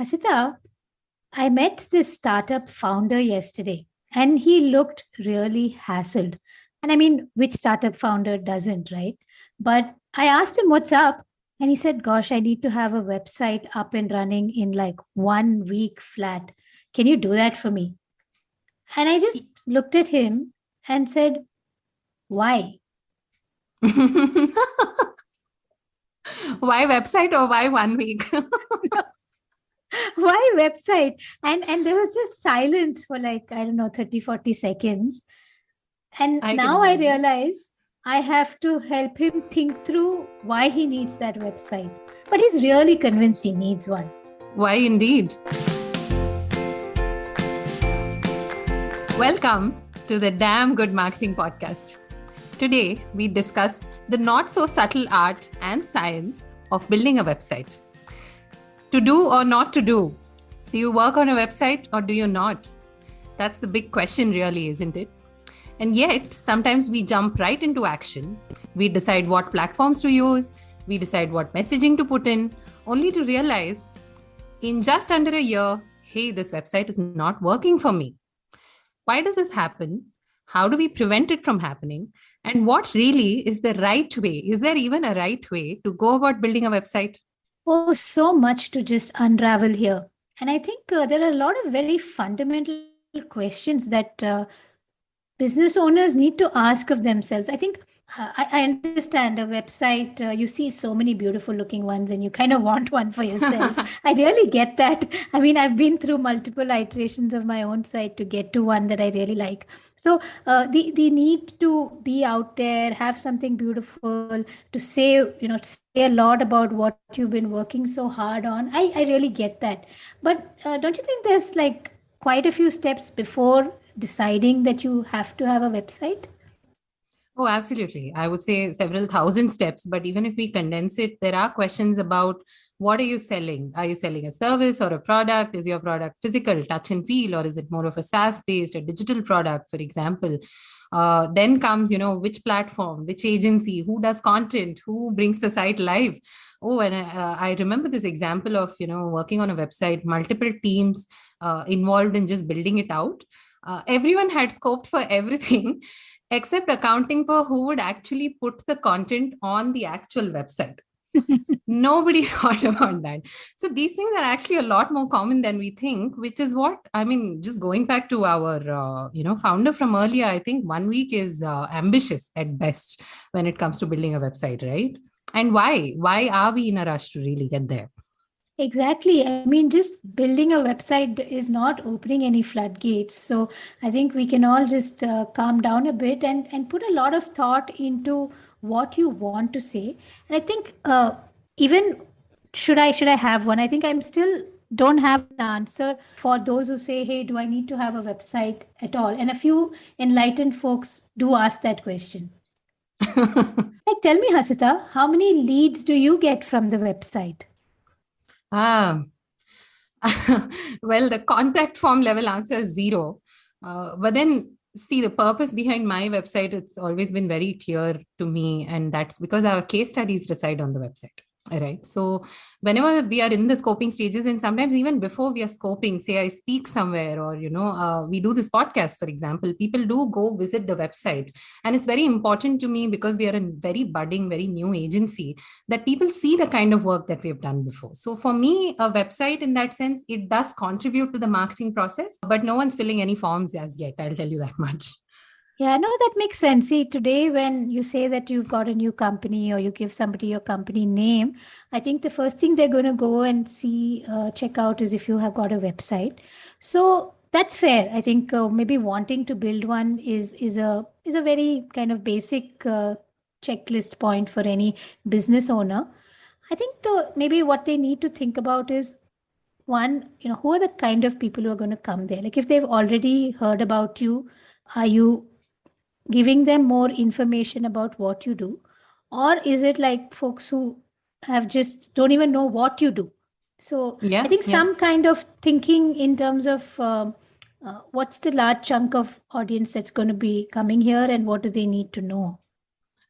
Hasita, I met this startup founder yesterday and he looked really hassled. And I mean, which startup founder doesn't, right? But I asked him what's up and he said, Gosh, I need to have a website up and running in like 1 week flat. Can you do that for me? And I just looked at him and said, Why? Why website or why 1 week? Why website? And there was just silence for like, I don't know, 30, 40 seconds. And I can now I imagine. realize I have to help him think through why he needs that website. But he's really convinced he needs one. Why indeed? Welcome to the Damn Good Marketing Podcast. Today, we discuss the not so subtle art and science of building a website. To do or not to do? Do you work on a website or do you not? That's the big question, really, isn't it? And yet, sometimes we jump right into action. We decide what platforms to use, we decide what messaging to put in, only to realize in just under a year, hey, this website is not working for me. Why does this happen? How do we prevent it from happening? And what really is the right way? Is there even a right way to go about building a website? Oh, so much to just unravel here. And I think there are a lot of very fundamental questions that business owners need to ask of themselves. I think I understand a website, you see so many beautiful looking ones and you kind of want one for yourself. I really get that. I mean, I've been through multiple iterations of my own site to get to one that I really like. So the need to be out there, have something beautiful, to say, to say a lot about what you've been working so hard on. I really get that. But don't you think there's like quite a few steps before deciding that you have to have a website? Oh, absolutely. I would say several thousand steps, but even if we condense it, there are questions about what are you selling? Are you selling a service or a product? Is your product physical, touch and feel, or is it more of a SaaS based, a digital product, for example? Then comes, which platform, which agency, who does content, who brings the site live. Oh, and I remember this example of, working on a website, multiple teams involved in just building it out. Everyone had scoped for everything except accounting for who would actually put the content on the actual website. Nobody thought about that. So these things are actually a lot more common than we think, which is what I mean. Just going back to our founder from earlier, I think 1 week is ambitious at best when it comes to building a website, right? And why are we in a rush to really get there? Exactly. I mean, just building a website is not opening any floodgates. So I think we can all just calm down a bit and put a lot of thought into what you want to say. And I think even should I have one? I think I'm still don't have an answer for those who say, hey, do I need to have a website at all? And a few enlightened folks do ask that question. Like, tell me, Hasita, how many leads do you get from the website? Ah, well, the contact form level answer is zero. But then, see, the purpose behind my website, it's always been very clear to me. And that's because our case studies reside on the website. Right. So, whenever we are in the scoping stages, and sometimes even before we are scoping, say I speak somewhere, or, we do this podcast, for example, people do go visit the website. And it's very important to me because we are a very budding, very new agency that people see the kind of work that we have done before. So for me, a website in that sense, it does contribute to the marketing process, but no one's filling any forms as yet. I'll tell you that much. Yeah, no, that makes sense. See, today when you say that you've got a new company or you give somebody your company name, I think the first thing they're going to go and see, check out is if you have got a website. So that's fair. I think maybe wanting to build one is a very kind of basic checklist point for any business owner. I think the maybe what they need to think about is one, who are the kind of people who are going to come there? Like if they've already heard about you, are you giving them more information about what you do, or is it like folks who have just don't even know what you do? So I Yeah, think yeah. some kind of thinking in terms of what's the large chunk of audience that's going to be coming here and what do they need to know.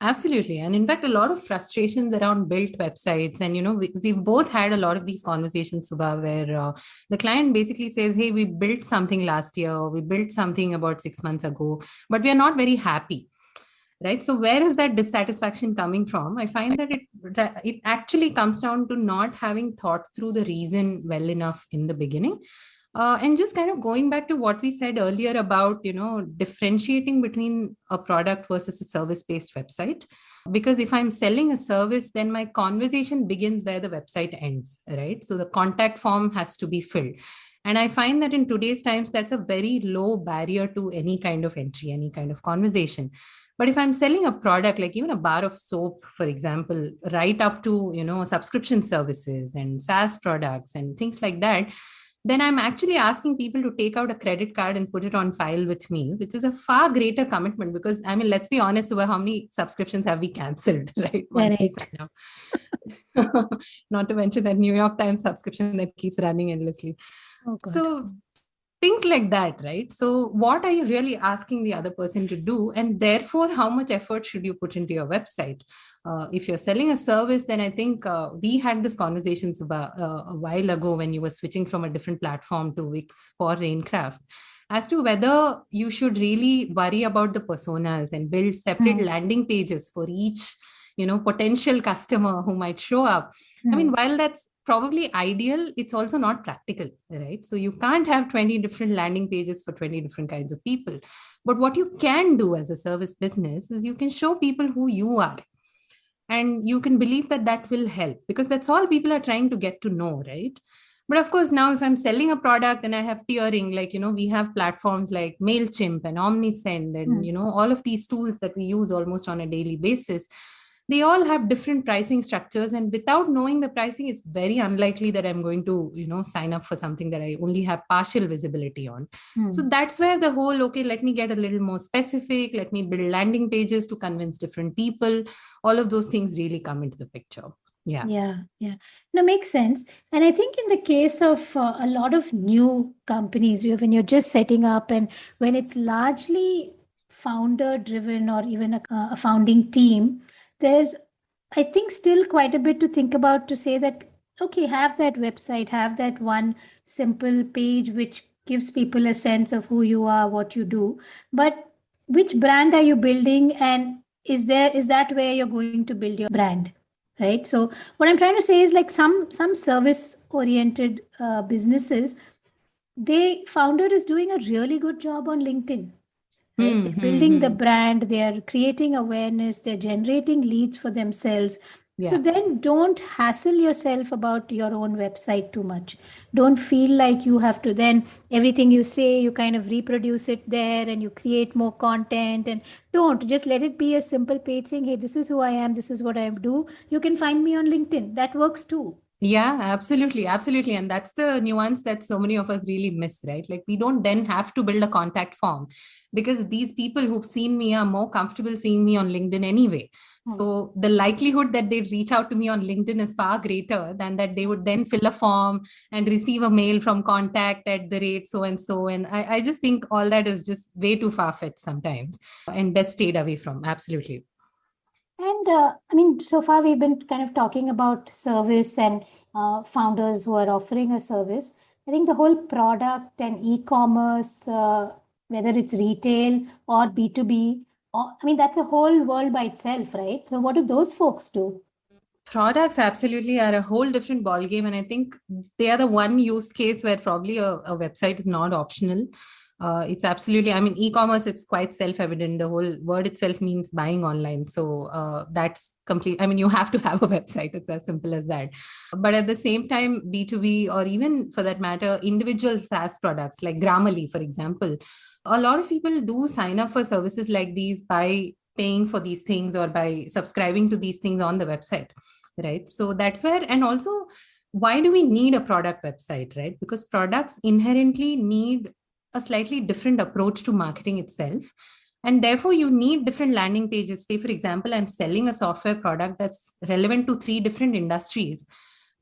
Absolutely. And in fact, a lot of frustrations around built websites. And, we've both had a lot of these conversations, Subha, where the client basically says, hey, we built something last year, or we built something about 6 months ago, but we are not very happy. Right. So where is that dissatisfaction coming from? I find that it actually comes down to not having thought through the reason well enough in the beginning. And just kind of going back to what we said earlier about, differentiating between a product versus a service-based website. Because if I'm selling a service, then my conversation begins where the website ends, right? So the contact form has to be filled. And I find that in today's times, that's a very low barrier to any kind of entry, any kind of conversation. But if I'm selling a product, like even a bar of soap, for example, right up to, subscription services and SaaS products and things like that, then I'm actually asking people to take out a credit card and put it on file with me, which is a far greater commitment because, I mean, let's be honest, Subha, how many subscriptions have we canceled, right? Once we sign up. Not to mention that New York Times subscription that keeps running endlessly. Oh, God. So things like that, right? So what are you really asking the other person to do? And therefore, how much effort should you put into your website? If you're selling a service, then I think we had this conversations about a while ago when you were switching from a different platform to Wix for Raincraft, as to whether you should really worry about the personas and build separate landing pages for each, potential customer who might show up. I mean, while that's probably ideal, it's also not practical, right? So you can't have 20 different landing pages for 20 different kinds of people. But what you can do as a service business is you can show people who you are. And you can believe that that will help because that's all people are trying to get to know, right? But of course, now if I'm selling a product and I have tiering, like, we have platforms like MailChimp and Omnisend and, all of these tools that we use almost on a daily basis, they all have different pricing structures. And without knowing the pricing, it's very unlikely that I'm going to, sign up for something that I only have partial visibility on. So that's where the whole, okay, let me get a little more specific. Let me build landing pages to convince different people. All of those things really come into the picture. Yeah. No, makes sense. And I think in the case of a lot of new companies, when you're just setting up and when it's largely founder driven or even a founding team, there's, I think, still quite a bit to think about to say that, okay, have that website, have that one simple page which gives people a sense of who you are, what you do. But which brand are you building? And is that where you're going to build your brand? Right. So what I'm trying to say is like some service oriented businesses, founder is doing a really good job on LinkedIn. Right? They're building the brand, they're creating awareness, they're generating leads for themselves. Yeah. So then don't hassle yourself about your own website too much. Don't feel like you have to then everything you say, you kind of reproduce it there and you create more content, and don't just let it be a simple page saying, hey, this is who I am, this is what I do. You can find me on LinkedIn. That works too. Yeah, absolutely. Absolutely. And that's the nuance that so many of us really miss, right? Like we don't then have to build a contact form because these people who've seen me are more comfortable seeing me on LinkedIn anyway. So the likelihood that they'd reach out to me on LinkedIn is far greater than that they would then fill a form and receive a mail from contact@the rate so and so. And I just think all that is just way too far-fetched sometimes and best stayed away from. Absolutely. And I mean, so far we've been kind of talking about service and founders who are offering a service. I think the whole product and e-commerce, whether it's retail or B2B, I mean, that's a whole world by itself, right? So what do those folks do? Products absolutely are a whole different ballgame. And I think they are the one use case where probably a website is not optional. It's absolutely, I mean, e-commerce, it's quite self-evident. The whole word itself means buying online. So that's complete. I mean, you have to have a website. It's as simple as that. But at the same time, B2B, or even for that matter, individual SaaS products like Grammarly, for example, a lot of people do sign up for services like these by paying for these things or by subscribing to these things on the website, right? So that's where, and also, why do we need a product website, right? Because products inherently need a slightly different approach to marketing itself. And therefore, you need different landing pages. Say, for example, I'm selling a software product that's relevant to 3 different industries.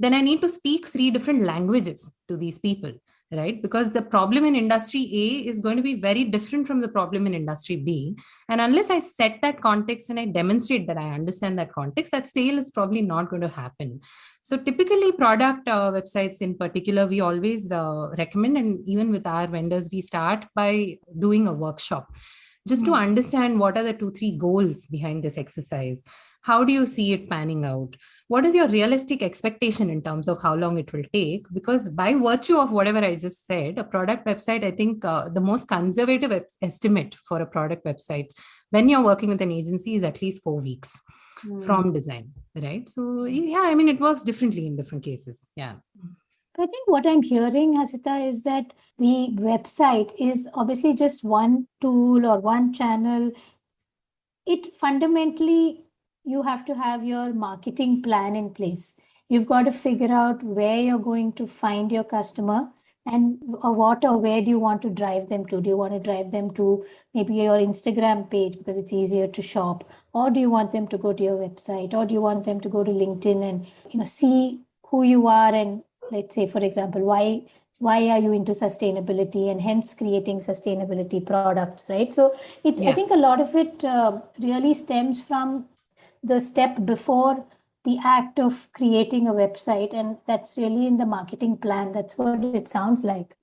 Then I need to speak 3 different languages to these people. right? Because the problem in industry A is going to be very different from the problem in industry B. And unless I set that context and I demonstrate that I understand that context, that sale is probably not going to happen. So typically product websites in particular, we always recommend, and even with our vendors, we start by doing a workshop just to understand what are the 2-3 goals behind this exercise. How do you see it panning out? What is your realistic expectation in terms of how long it will take? Because by virtue of whatever I just said, a product website, I think the most conservative estimate for a product website when you're working with an agency is at least 4 weeks from design, right? So yeah, I mean, it works differently in different cases. Yeah. I think what I'm hearing, Hasita, is that the website is obviously just one tool or one channel. It fundamentally, you have to have your marketing plan in place. You've got to figure out where you're going to find your customer and what or where do you want to drive them to? Do you want to drive them to maybe your Instagram page because it's easier to shop? Or do you want them to go to your website? Or do you want them to go to LinkedIn and see who you are? And let's say, for example, why are you into sustainability and hence creating sustainability products, right? So I think a lot of it really stems from the step before the act of creating a website, and that's really in the marketing plan. That's what it sounds like.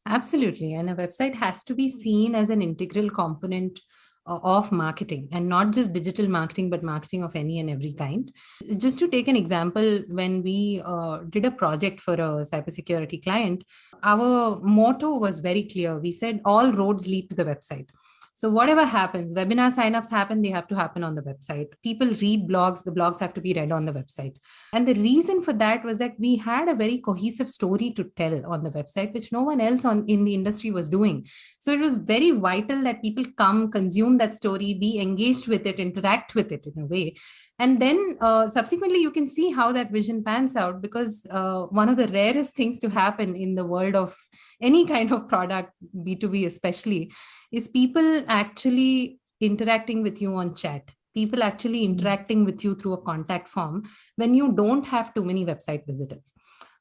Absolutely. And a website has to be seen as an integral component of marketing, and not just digital marketing, but marketing of any and every kind. Just to take an example, when we did a project for a cybersecurity client, our motto was very clear. We said all roads lead to the website. So whatever happens, webinar signups happen, they have to happen on the website. People read blogs, the blogs have to be read on the website. And the reason for that was that we had a very cohesive story to tell on the website, which no one else in the industry was doing. So it was very vital that people come, consume that story, be engaged with it, interact with it in a way. And then subsequently, you can see how that vision pans out, because one of the rarest things to happen in the world of any kind of product, B2B especially, is people actually interacting with you on chat, people actually interacting with you through a contact form when you don't have too many website visitors.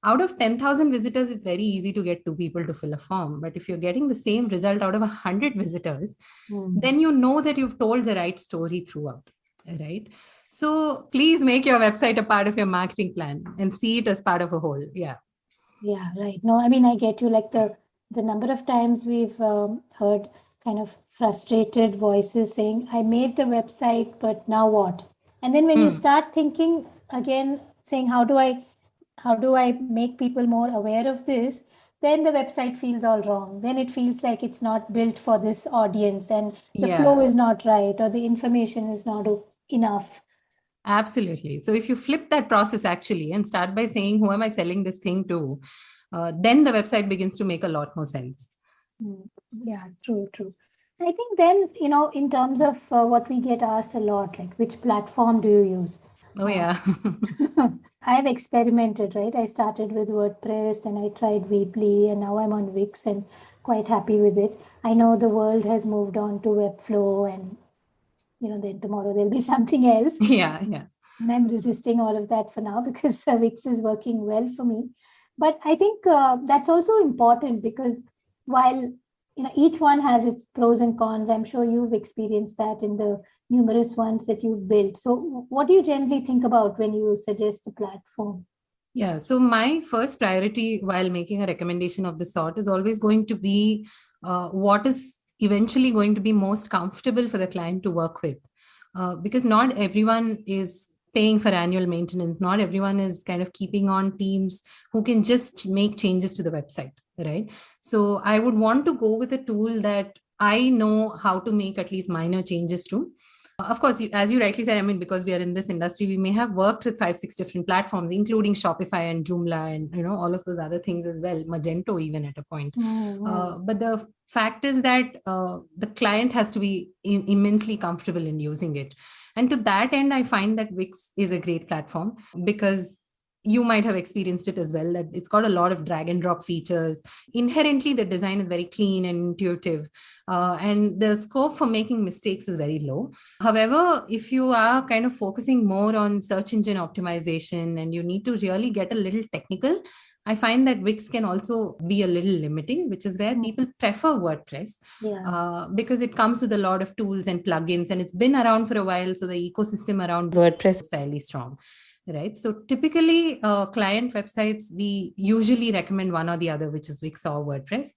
Out of 10,000 visitors, it's very easy to get 2 people to fill a form. But if you're getting the same result out of 100 visitors, then you know that you've told the right story throughout, right? So please make your website a part of your marketing plan and see it as part of a whole. Yeah. Yeah, right. No, I mean, I get you. Like the number of times we've heard kind of frustrated voices saying, I made the website, but now what? And then when you start thinking again, saying, how do I make people more aware of this? Then the website feels all wrong. Then it feels like it's not built for this audience and the flow is not right, or the information is not enough. Absolutely. So if you flip that process actually and start by saying, who am I selling this thing to? Then the website begins to make a lot more sense. Yeah, true. I think then, in terms of what we get asked a lot, like which platform do you use? Oh, yeah. I have experimented, right? I started with WordPress and I tried Weebly and now I'm on Wix and quite happy with it. I know the world has moved on to Webflow and, then tomorrow there'll be something else. Yeah. And I'm resisting all of that for now because Wix is working well for me. But I think that's also important because while each one has its pros and cons, I'm sure you've experienced that in the numerous ones that you've built. So what do you generally think about when you suggest a platform? Yeah, so my first priority while making a recommendation of this sort is always going to be what is eventually going to be most comfortable for the client to work with. Because not everyone is paying for annual maintenance. Not everyone is kind of keeping on teams who can just make changes to the website, right? So I would want to go with a tool that I know how to make at least minor changes to. Of course, as you rightly said, I mean, because we are in this industry, we may have worked with 5-6 different platforms, including Shopify and Joomla and all of those other things as well, Magento even at a point. But the fact is that the client has to be immensely comfortable in using it. And to that end, I find that Wix is a great platform because you might have experienced it as well, that it's got a lot of drag and drop features. Inherently, the design is very clean and intuitive, and the scope for making mistakes is very low. However, if you are kind of focusing more on search engine optimization and you need to really get a little technical, I find that Wix can also be a little limiting, which is where people prefer WordPress because it comes with a lot of tools and plugins, and it's been around for a while. So the ecosystem around WordPress is fairly strong, right? So typically, client websites, we usually recommend one or the other, which is Wix or WordPress.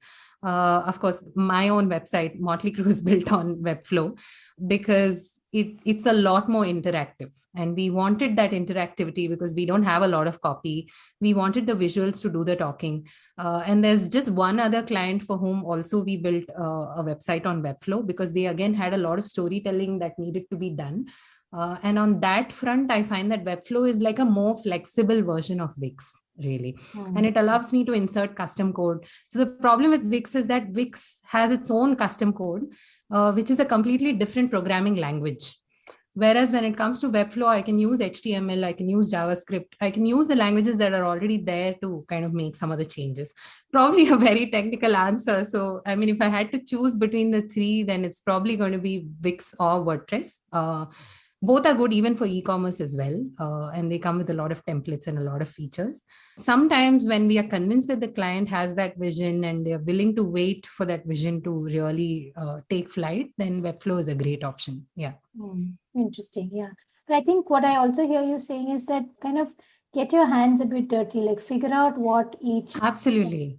Of course, my own website, Motley Crew, is built on Webflow because it's a lot more interactive, and we wanted that interactivity because we don't have a lot of copy. We wanted the visuals to do the talking, and there's just one other client for whom also we built a website on Webflow because they again had a lot of storytelling that needed to be done. And on that front, I find that Webflow is like a more flexible version of Wix, really. And it allows me to insert custom code. So the problem with Wix is that Wix has its own custom code, which is a completely different programming language. Whereas when it comes to Webflow, I can use HTML, I can use JavaScript, I can use the languages that are already there to kind of make some of the changes. Probably a very technical answer. So, I mean, if I had to choose between the three, then it's probably going to be Wix or WordPress. Both are good even for e-commerce as well, and they come with a lot of templates and a lot of features. Sometimes when we are convinced that the client has that vision and they're willing to wait for that vision to really take flight, then Webflow is a great option. Yeah. Interesting. Yeah. But I think what I also hear you saying is that kind of get your hands a bit dirty, like figure out what each, Absolutely.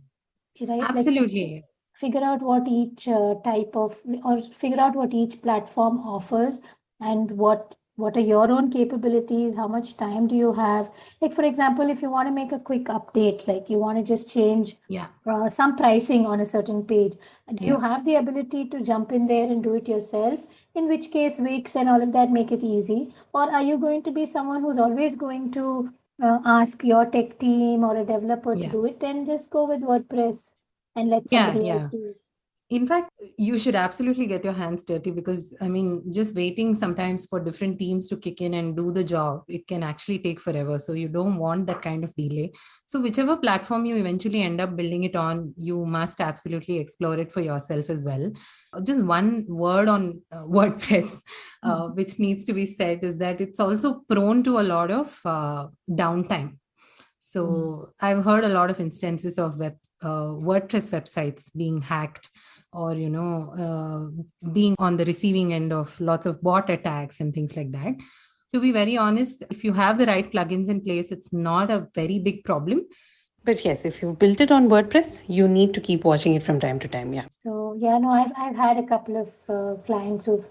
right? Absolutely. Like figure out what each type of, or figure out what each platform offers and what are your own capabilities, how much time do you have? Like, for example, if you want to make a quick update, like you want to just change some pricing on a certain page, do you have the ability to jump in there and do it yourself? In which case, Wix and all of that make it easy. Or are you going to be someone who's always going to ask your tech team or a developer to do it? Then just go with WordPress and let somebody else do it. In fact, you should absolutely get your hands dirty because, I mean, just waiting sometimes for different teams to kick in and do the job, it can actually take forever. So you don't want that kind of delay. So whichever platform you eventually end up building it on, you must absolutely explore it for yourself as well. Just one word on WordPress, which needs to be said, is that it's also prone to a lot of downtime. So I've heard a lot of instances of WordPress websites being hacked, or being on the receiving end of lots of bot attacks and things like that. To be very honest, if you have the right plugins in place, it's not a very big problem. But yes, if you've built it on WordPress, you need to keep watching it from time to time. Yeah. So yeah, no, I've had a couple of clients who've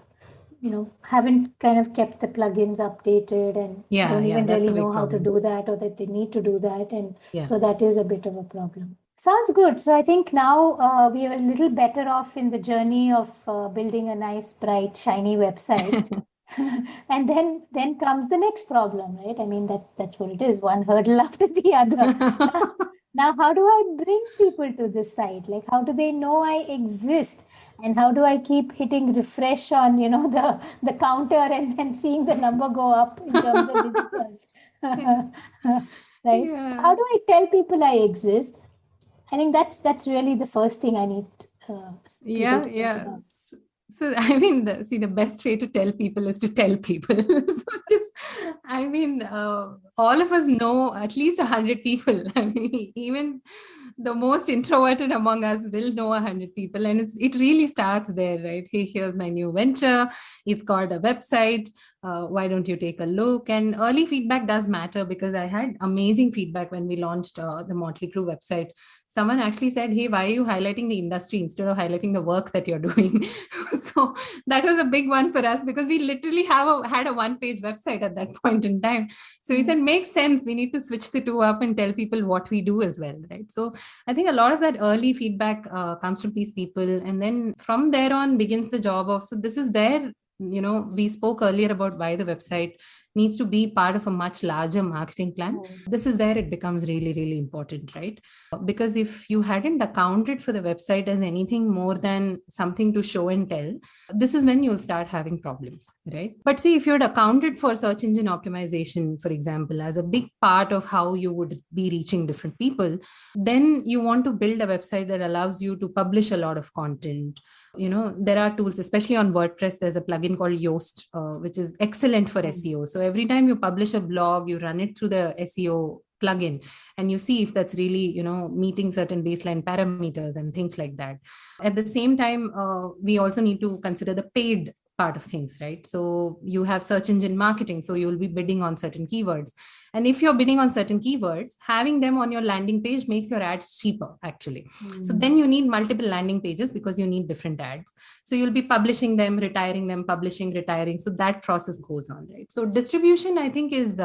haven't kind of kept the plugins updated and don't even really know how to do that, or that they need to do that, and so that is a bit of a problem. Sounds good. So I think now we are a little better off in the journey of building a nice, bright, shiny website. And then comes the next problem, right? I mean, that's what it is, one hurdle after the other. Now, how do I bring people to this site? Like, how do they know I exist? And how do I keep hitting refresh on, the counter and seeing the number go up in terms of visitors? Right? So how do I tell people I exist? I think that's really the first thing I need. So, I mean, the best way to tell people is to tell people. All of us know at least 100 people. I mean, even the most introverted among us will know 100 people. And it really starts there, right? Hey, here's my new venture. It's got a website. Why don't you take a look? And early feedback does matter, because I had amazing feedback when we launched the Motley Crew website. Someone actually said, hey, why are you highlighting the industry instead of highlighting the work that you're doing? So that was a big one for us, because we literally had a one-page website at that point in time. So he said, makes sense. We need to switch the two up and tell people what we do as well, right? So I think a lot of that early feedback comes from these people. And then from there on begins the job of, so this is where, we spoke earlier about why the website needs to be part of a much larger marketing plan. This is where it becomes really, really important, right? Because if you hadn't accounted for the website as anything more than something to show and tell, this is when you'll start having problems, right? But see, if you had accounted for search engine optimization, for example, as a big part of how you would be reaching different people, then you want to build a website that allows you to publish a lot of content. There are tools, especially on WordPress, there's a plugin called Yoast, which is excellent for SEO. So every time you publish a blog, you run it through the SEO plug in, and you see if that's really, meeting certain baseline parameters and things like that. At the same time, we also need to consider the paid part of things, right? So you have search engine marketing, so you'll be bidding on certain keywords. And if you're bidding on certain keywords, having them on your landing page makes your ads cheaper, actually. So then you need multiple landing pages because you need different ads. So you'll be publishing them, retiring them, publishing, retiring. So that process goes on, right? So distribution, I think, is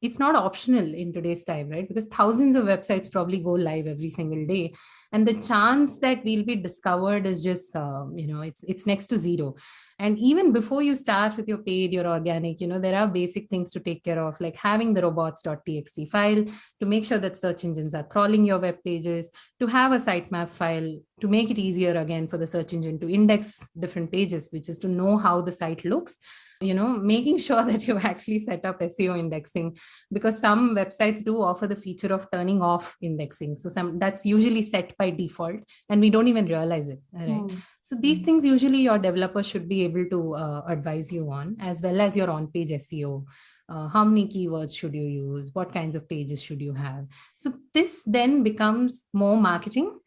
it's not optional in today's time, right? Because thousands of websites probably go live every single day, and the chance that we'll be discovered is just it's next to zero. And even before you start with your paid, your organic, there are basic things to take care of, like having the robots.txt file to make sure that search engines are crawling your web pages, to have a sitemap file to make it easier again for the search engine to index different pages, which is to know how the site looks, making sure that you've actually set up SEO indexing, because some websites do offer the feature of turning off indexing. So that's usually set by default and we don't even realize it. Right? So these things usually your developer should be able to advise you on, as well as your on-page SEO. How many keywords should you use? What kinds of pages should you have? So this then becomes more marketing.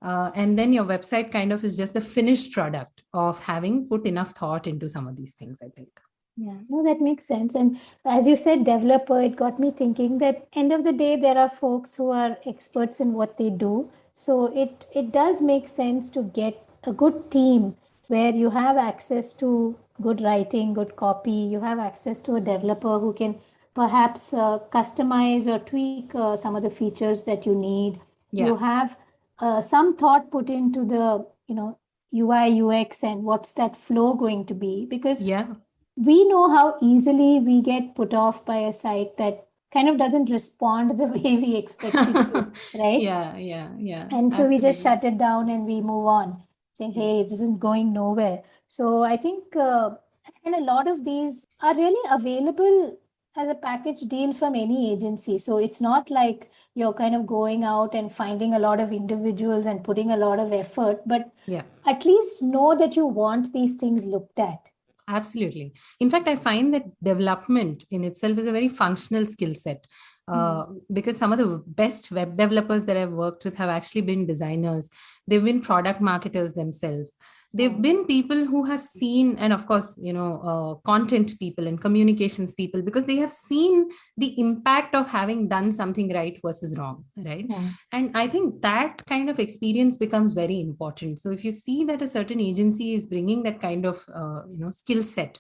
And then your website kind of is just the finished product of having put enough thought into some of these things, I think. Yeah, no, that makes sense. And as you said, developer, it got me thinking that end of the day, there are folks who are experts in what they do. So it does make sense to get a good team where you have access to good writing, good copy. You have access to a developer who can perhaps customize or tweak some of the features that you need. Yeah. You have some thought put into the, UI, UX and what's that flow going to be, because we know how easily we get put off by a site that kind of doesn't respond the way we expect it to, right? Yeah. And so we just shut it down and we move on, saying, hey, this isn't going nowhere. So I think, and a lot of these are really available as a package deal from any agency. So it's not like you're kind of going out and finding a lot of individuals and putting a lot of effort, but at least know that you want these things looked at. Absolutely. In fact, I find that development in itself is a very functional skill set. Because some of the best web developers that I've worked with have actually been designers. They've been product marketers themselves. They've been people who have seen, and of course, content people and communications people, because they have seen the impact of having done something right versus wrong, right? And I think that kind of experience becomes very important. So if you see that a certain agency is bringing that kind of, skill set,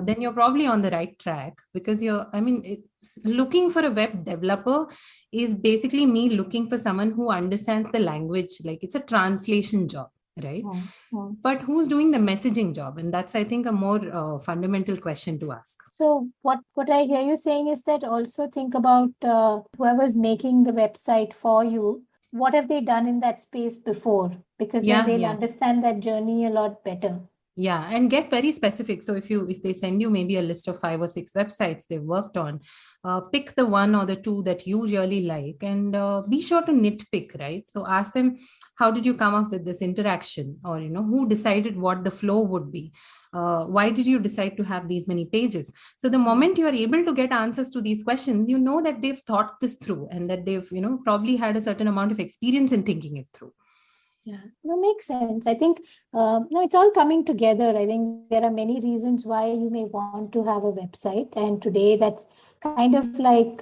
then you're probably on the right track, because it's looking for a web developer is basically me looking for someone who understands the language, like it's a translation job, right? But who's doing the messaging job? And that's, I think, a more fundamental question to ask. So what I hear you saying is that also think about whoever's making the website for you, what have they done in that space before? Because then they'll understand that journey a lot better. Yeah, and get very specific. So if they send you maybe a list of 5 or 6 websites they've worked on, pick the one or the two that you really like, and be sure to nitpick, right? So ask them, how did you come up with this interaction? Or, who decided what the flow would be? Why did you decide to have these many pages? So the moment you are able to get answers to these questions, you know that they've thought this through and that they've, probably had a certain amount of experience in thinking it through. Yeah, that makes sense. I think, it's all coming together. I think there are many reasons why you may want to have a website. And today that's kind of like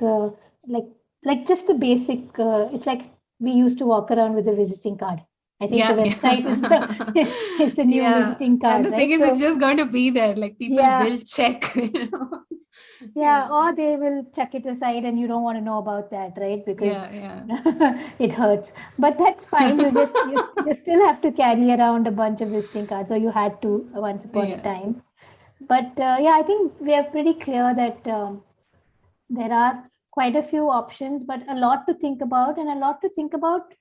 just the basic, it's like we used to walk around with a visiting card. I think the website is the new visiting card. And the thing is, it's just going to be there. Like people will check, Yeah, or they will chuck it aside and you don't want to know about that, right? Because it hurts. But that's fine. You still have to carry around a bunch of visiting cards, or you had to once upon a time. But I think we are pretty clear that there are quite a few options, but a lot to think about, and a lot to think about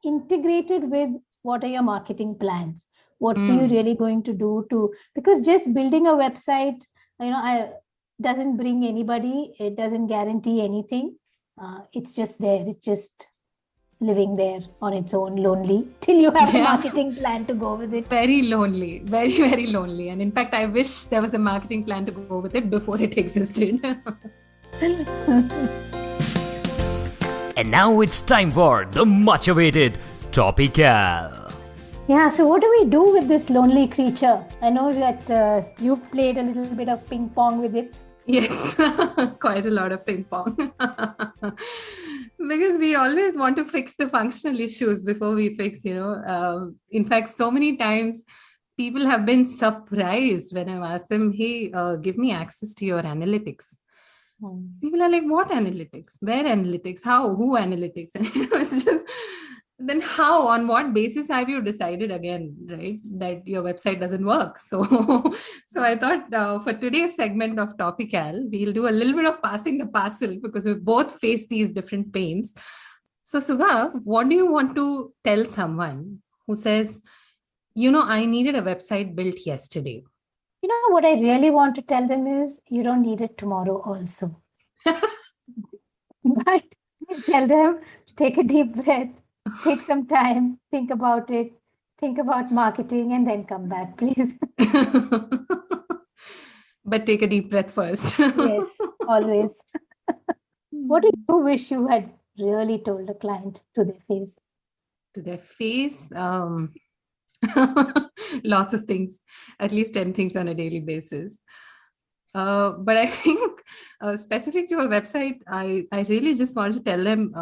integrated with what are your marketing plans? What are you really going to do because just building a website, doesn't bring anybody. It doesn't guarantee anything. It's just there. It's just living there on its own, lonely, till you have a marketing plan to go with it. Very lonely, very, very lonely. And in fact, I wish there was a marketing plan to go with it before it existed. And now it's time for the much awaited Topical. Yeah, so what do we do with this lonely creature? I know that you've played a little bit of ping pong with it. Yes, quite a lot of ping pong. Because we always want to fix the functional issues before we fix, in fact, so many times people have been surprised when I've asked them, hey, give me access to your analytics. People are like, what analytics? Where analytics? How? Who analytics? And it's just, then how? On what basis have you decided again, right, that your website doesn't work? So, so I thought for today's segment of Topical, we'll do a little bit of passing the parcel because we both face these different pains. So, Subha, what do you want to tell someone who says, I needed a website built yesterday? What I really want to tell them is you don't need it tomorrow also. But tell them to take a deep breath, take some time, think about it, think about marketing, and then come back, please. But take a deep breath first. Yes, always. What do you wish you had really told a client to their face? To their face? Lots of things, at least 10 things on a daily basis. But I think specific to a website, I really just want to tell them,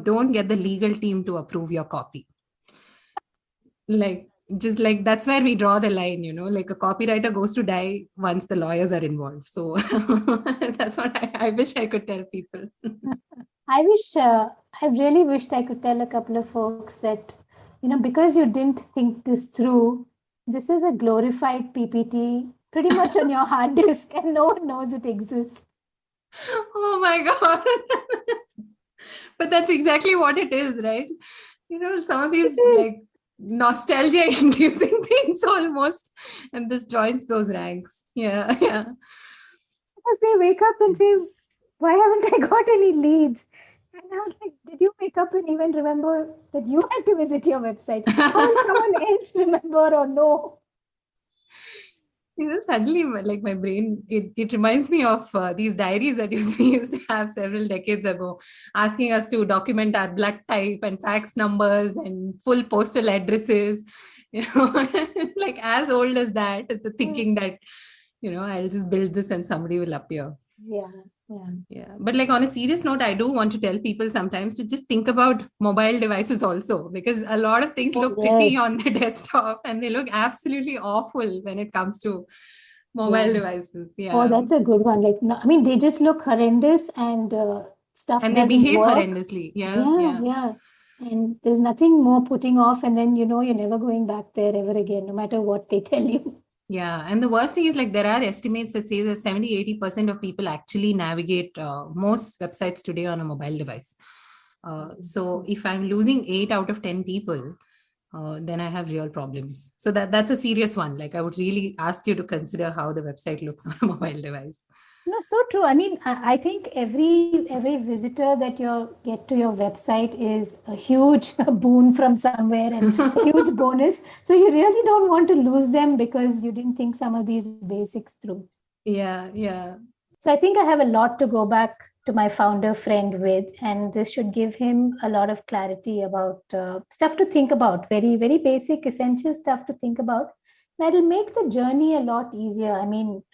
don't get the legal team to approve your copy. That's where we draw the line, like a copywriter goes to die once the lawyers are involved. So that's what I wish I could tell people. I really wished I could tell a couple of folks that, because you didn't think this through, this is a glorified PPT pretty much on your hard disk and no one knows it exists. Oh my God. But that's exactly what it is, right? Some of these like nostalgia inducing things almost, and this joins those ranks. Yeah. Because they wake up and say, why haven't I got any leads? And I was like, did you wake up and even remember that you had to visit your website? How will someone else remember or know? Suddenly, like my brain, it reminds me of these diaries that we used to have several decades ago, asking us to document our blood type and fax numbers and full postal addresses. Like as old as that is the thinking that, I'll just build this and somebody will appear. Yeah. But like on a serious note, I do want to tell people sometimes to just think about mobile devices also, because a lot of things look pretty on the desktop and they look absolutely awful when it comes to mobile devices. Yeah. Oh, that's a good one. They just look horrendous and stuff and they doesn't behave work. horrendously. Yeah. And there's nothing more putting off, and then you're never going back there ever again, no matter what they tell you. Yeah. And the worst thing is like there are estimates that say that 70-80% of people actually navigate most websites today on a mobile device. So if I'm losing 8 out of 10 people, then I have real problems. So that's a serious one. Like I would really ask you to consider how the website looks on a mobile device. No, so true. I think every visitor that you get to your website is a huge boon from somewhere and a huge bonus. So you really don't want to lose them because you didn't think some of these basics through. Yeah. So I think I have a lot to go back to my founder friend with, and this should give him a lot of clarity about stuff to think about, very, very basic, essential stuff to think about. That'll make the journey a lot easier.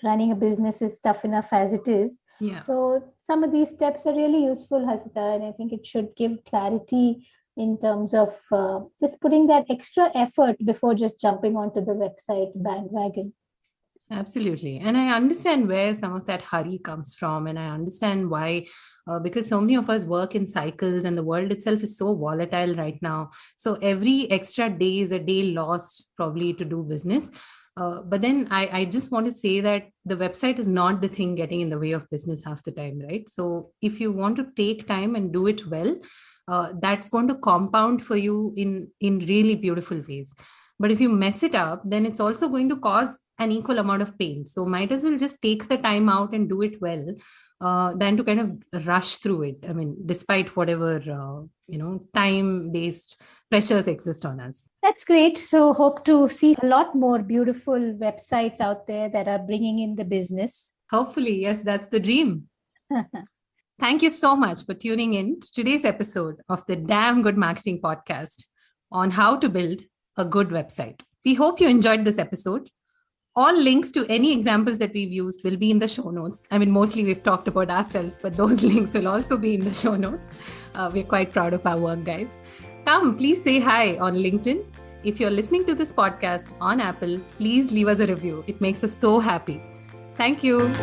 Running a business is tough enough as it is. Yeah. So some of these steps are really useful, Hasita, and I think it should give clarity in terms of just putting that extra effort before just jumping onto the website bandwagon. Absolutely. And I understand where some of that hurry comes from. And I understand why, because so many of us work in cycles and the world itself is so volatile right now. So every extra day is a day lost probably to do business. But then I just want to say that the website is not the thing getting in the way of business half the time, right? So if you want to take time and do it well, that's going to compound for you in really beautiful ways. But if you mess it up, then it's also going to cause an equal amount of pain. So might as well just take the time out and do it well than to kind of rush through it. Despite whatever, time-based pressures exist on us. That's great. So hope to see a lot more beautiful websites out there that are bringing in the business. Hopefully, yes, that's the dream. Thank you so much for tuning in to today's episode of the Damn Good Marketing Podcast on how to build a good website. We hope you enjoyed this episode. All links to any examples that we've used will be in the show notes. I mean, mostly we've talked about ourselves, but those links will also be in the show notes. We're quite proud of our work, guys. Come, please say hi on LinkedIn. If you're listening to this podcast on Apple, please leave us a review. It makes us so happy. Thank you.